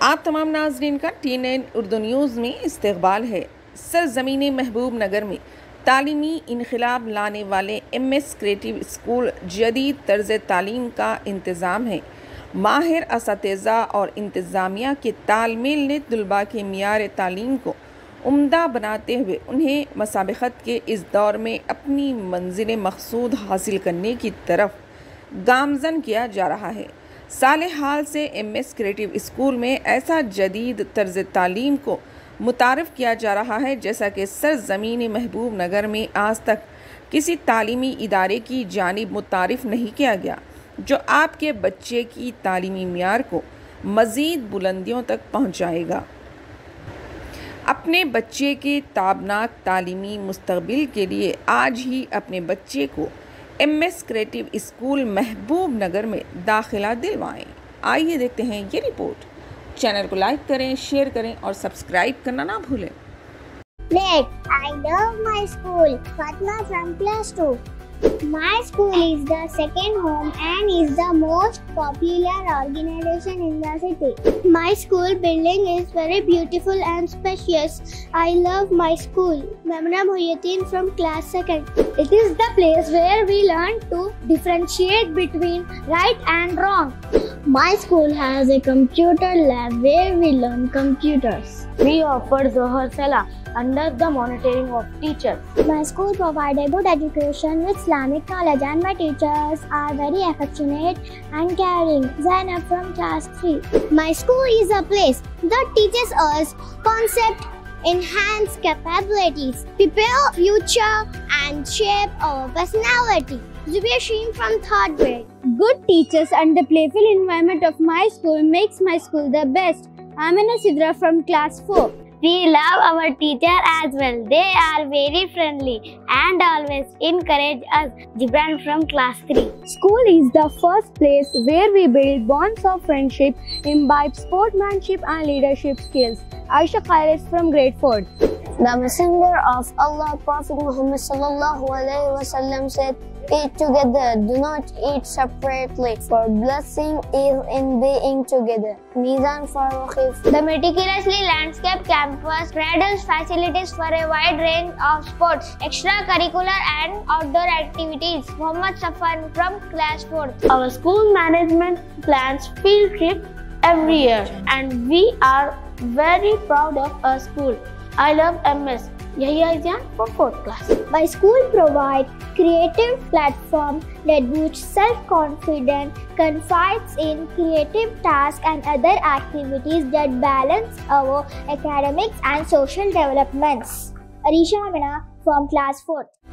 आप तमाम नाजरीन का TN उर्दू न्यूज़ में इस्तकबाल है। सरज़मीन महबूब नगर में तालीमी इनकलाब लाने वाले MS क्रिएटिव स्कूल जदीद तर्ज तालीम का इंतज़ाम है। माहिर असातिज़ा और इंतज़ामिया के तालमेल ने तलबा के मियार तालीम को उम्दा बनाते हुए उन्हें मसाबक़त के इस दौर में अपनी मंजिल मकसूद हासिल करने की तरफ गामज़न किया जा रहा है। साल हाल से MS क्रिएटिव स्कूल में ऐसा जदीद तर्ज तालीम को मुतारफ़ किया जा रहा है जैसा कि सरज़मीन महबूब नगर में आज तक किसी तालीमी इदारे की जानिब मुतारफ़ नहीं किया गया, जो आपके बच्चे की तालीमी मियार को मज़ीद बुलंदियों तक पहुँचाएगा। अपने बच्चे के ताबनाक तालीमी मुस्तक़बिल के लिए आज ही अपने बच्चे को MS क्रिएटिव स्कूल महबूब नगर में दाखिला दिलवाएं। आइए देखते हैं ये रिपोर्ट। चैनल को लाइक करें, शेयर करें और सब्सक्राइब करना ना भूलें। I love my school. Fatma from class 2. My school is the second home and is the most popular organization in the city. My school building is very beautiful and spacious. I love my school. Memna Muhyiddin from class 2nd. It is the place where we learn to differentiate between right and wrong. My school has a computer lab where we learn computers. We offer Zohar Salah under the monitoring of teachers. My school provides a good education with Islamic knowledge and my teachers are very affectionate and caring. Zainab from class 3. My school is a place that teaches us concept, enhance capabilities, prepare future and shape our personality. Zubair Sheen from 3rd grade. Good teachers and the playful environment of my school makes my school the best. Amina Sidra from class 4. We love our teacher as well. They are very friendly and always encourage us. Gibran from class 3. School is the first place where we build bonds of friendship, imbibe sportsmanship and leadership skills. Aisha Khairis from grade 4. The Messenger of Allah, Prophet Muhammad sallallahu alaihi wasallam said, "Eat together, do not eat separately, for blessing is in being together." Nizam Farooqi. The meticulously landscaped campus provides facilities for a wide range of sports, extracurricular and outdoor activities. Muhammad Safan from class 4. Our school management plans field trip every year and we are very proud of our school. I love MS. Yahya Izan from 4th class. My school provides creative platform that boosts self-confidence, confides in creative tasks and other activities that balance our academics and social developments. Arisha Amina from class 4th.